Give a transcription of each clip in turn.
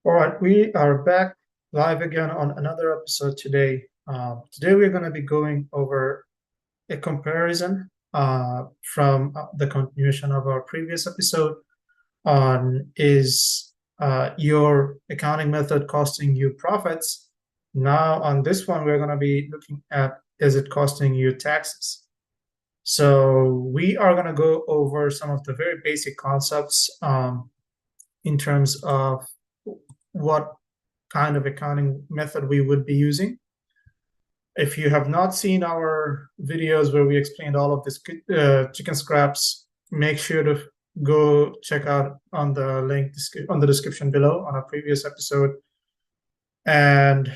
All right, we are back live again on another episode today. Today we're going to be going over a comparison from the continuation of our previous episode on is your accounting method costing you profits. Now on this one, we're going to be looking at is it costing you taxes? So we are going to go over some of the very basic concepts in terms of what kind of accounting method we would be using. If you have not seen our videos where we explained all of this chicken scraps, make sure to go check out on the link on the description below on our previous episode. And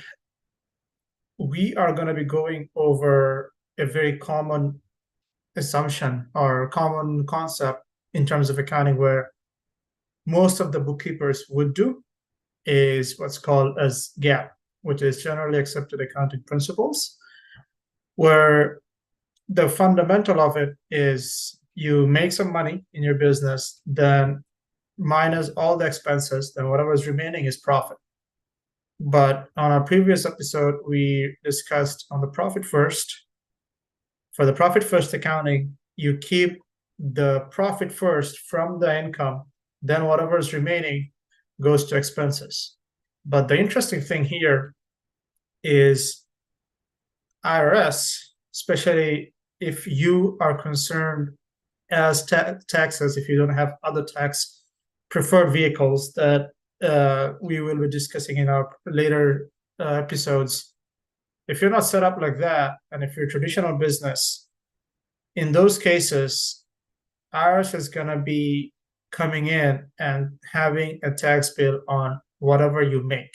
we are going to be going over a very common assumption or common concept in terms of accounting where most of the bookkeepers would do is what's called as GAAP, which is generally accepted accounting principles, where the fundamental of it is you make some money in your business, then minus all the expenses, then whatever is remaining is profit. But on our previous episode, we discussed on the profit first. For the profit first accounting, you keep the profit first from the income, then whatever is remaining goes to expenses. But the interesting thing here is IRS, especially if you are concerned as taxes, if you don't have other tax preferred vehicles that we will be discussing in our later episodes. If you're not set up like that, and if you're a traditional business, in those cases, IRS is going to be coming in and having a tax bill on whatever you make.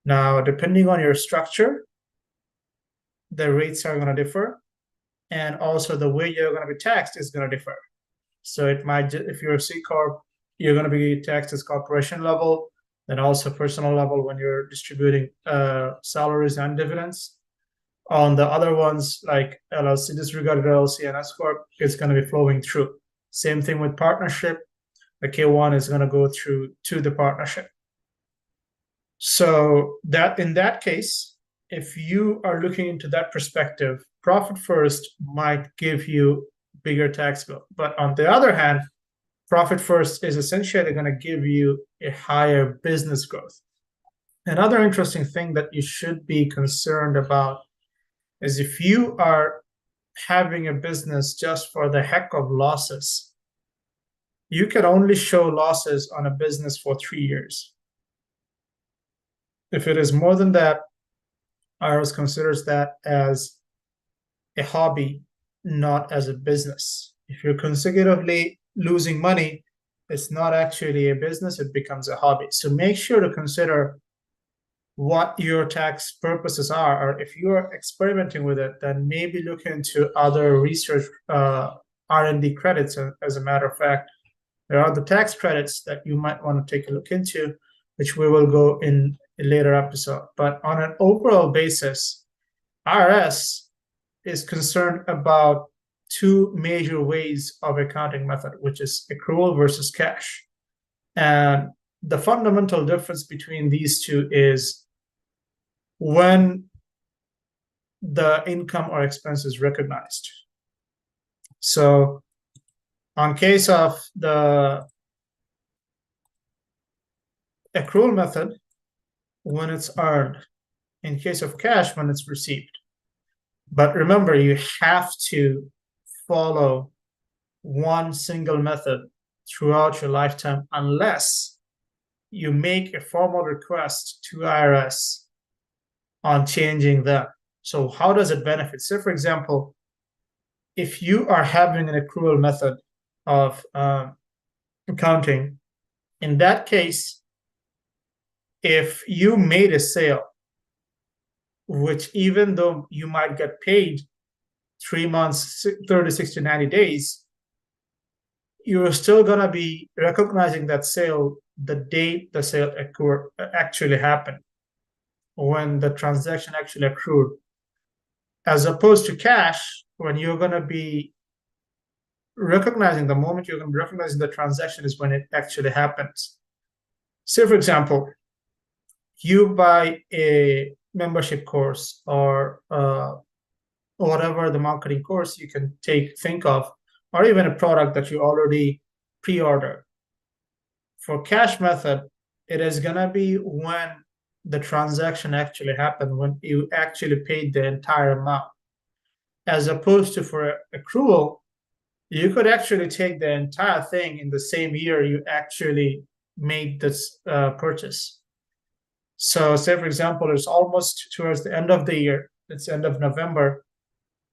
Now, depending on your structure, the rates are going to differ, and also the way you're going to be taxed is going to differ. So it might, if you're a C Corp, you're going to be taxed as corporation level, then also personal level when you're distributing salaries and dividends. On the other ones, like LLC, disregarded LLC and S Corp, it's going to be flowing through. Same thing with partnership. The K1 is going to go through to the partnership. So that in that case, if you are looking into that perspective, profit first might give you bigger tax bill. But on the other hand, profit first is essentially going to give you a higher business growth. Another interesting thing that you should be concerned about is if you are having a business just for the heck of losses, you can only show losses on a business for 3 years. If it is more than that, IRS considers that as a hobby, not as a business. If you're consecutively losing money, it's not actually a business, it becomes a hobby. So make sure to consider what your tax purposes are, or if you're experimenting with it, then maybe look into other research R&D credits. As a matter of fact, there are the tax credits that you might want to take a look into, which we will go in a later episode. But on an overall basis, IRS is concerned about two major ways of accounting method, which is accrual versus cash. And the fundamental difference between these two is when the income or expense is recognized. So on case of the accrual method, when it's earned. In case of cash, when it's received. But remember, you have to follow one single method throughout your lifetime unless you make a formal request to IRS on changing that. So how does it benefit? Say, for example, if you are having an accrual method of accounting, in that case, if you made a sale, which even though you might get paid 3 months, 30, 60, 90 days, you're still going to be recognizing that sale the date the sale actually happened, when the transaction actually accrued, as opposed to cash, when you're going to be recognizing the moment you're going to be recognizing the transaction is when it actually happens. Say, for example, you buy a membership course or whatever the marketing course you can think of, or even a product that you already pre-order. For cash method, it is gonna be when the transaction actually happened, when you actually paid the entire amount. As opposed to for accrual, you could actually take the entire thing in the same year you actually made this purchase. So say, for example, it's almost towards the end of the year, it's end of November.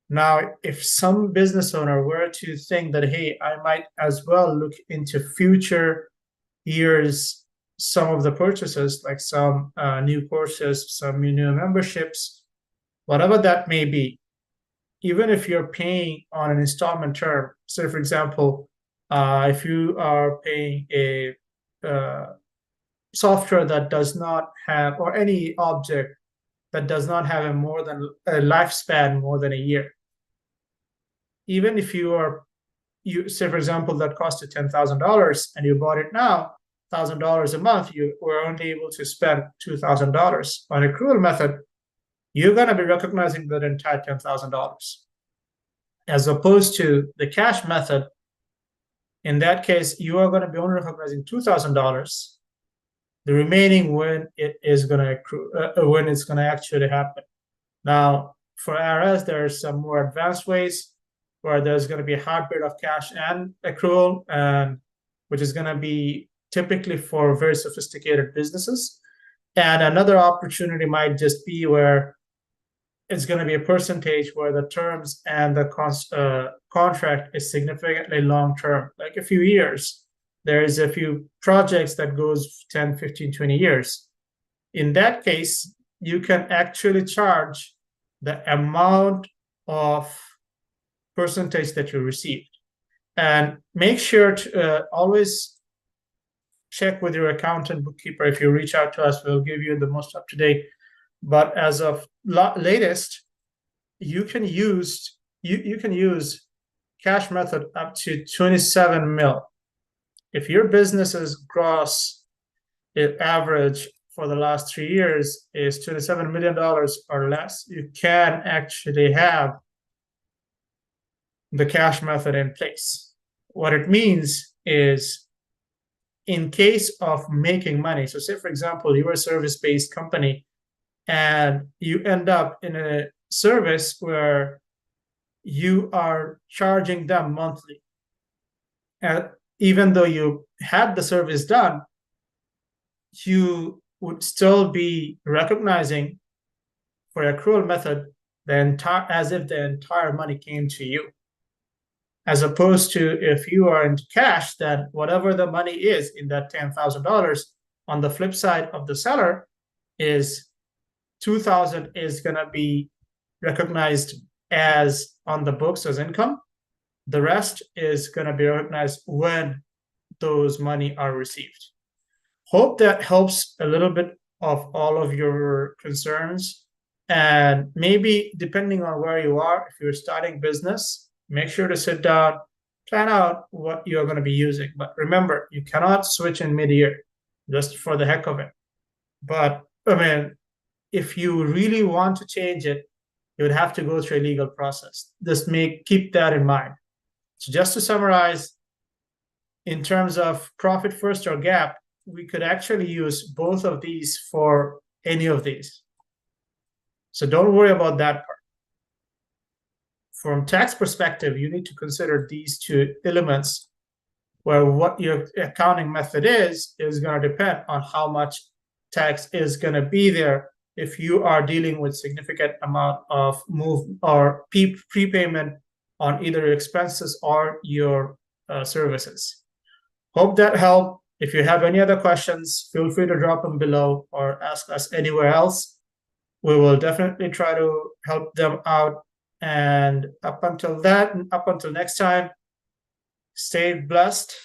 Now, if some business owner were to think that, hey, I might as well look into future years, some of the purchases, like some new courses, some new memberships, whatever that may be, even if you're paying on an installment term. So, for example, if you are paying a software that does not have, or any object that does not have a lifespan more than a year, even if you say, for example, that cost you $10,000 and you bought it now, $1,000 a month, you were only able to spend $2,000. On accrual method, you're going to be recognizing that entire $10,000. As opposed to the cash method, in that case, you are going to be only recognizing $2,000. The remaining when it is going to accrue, when it's going to actually happen. Now, for IRS, there are some more advanced ways where there's going to be a hybrid of cash and accrual, and which is going to be typically for very sophisticated businesses. And another opportunity might just be where it's going to be a percentage where the terms and the contract is significantly long term, like a few years. There is a few projects that goes 10, 15, 20 years. In that case, you can actually charge the amount of percentage that you received. And make sure to always check with your accountant, bookkeeper. If you reach out to us, we'll give you the most up-to-date. But as of latest, you can use cash method up to 27 mil. If your business's gross average for the last 3 years is $27 million or less, you can actually have the cash method in place. What it means is, in case of making money, so say, for example, you're a service-based company and you end up in a service where you are charging them monthly. And even though you had the service done, you would still be recognizing for accrual method as if the entire money came to you. As opposed to if you are in cash, then whatever the money is in that $10,000, on the flip side of the seller is $2,000 is going to be recognized as on the books as income. The rest is going to be recognized when those money are received. Hope that helps a little bit of all of your concerns. And maybe depending on where you are, if you're starting business, make sure to sit down, plan out what you're going to be using. But remember, you cannot switch in mid-year just for the heck of it. But I mean, if you really want to change it, you would have to go through a legal process. Just keep that in mind. So just to summarize, in terms of profit first or GAAP, we could actually use both of these for any of these. So don't worry about that part. From tax perspective, you need to consider these two elements, where what your accounting method is going to depend on how much tax is going to be there if you are dealing with significant amount of move or prepayment on either your expenses or your services. Hope that helped. If you have any other questions, feel free to drop them below or ask us anywhere else. We will definitely try to help them out. And up until next time, stay blessed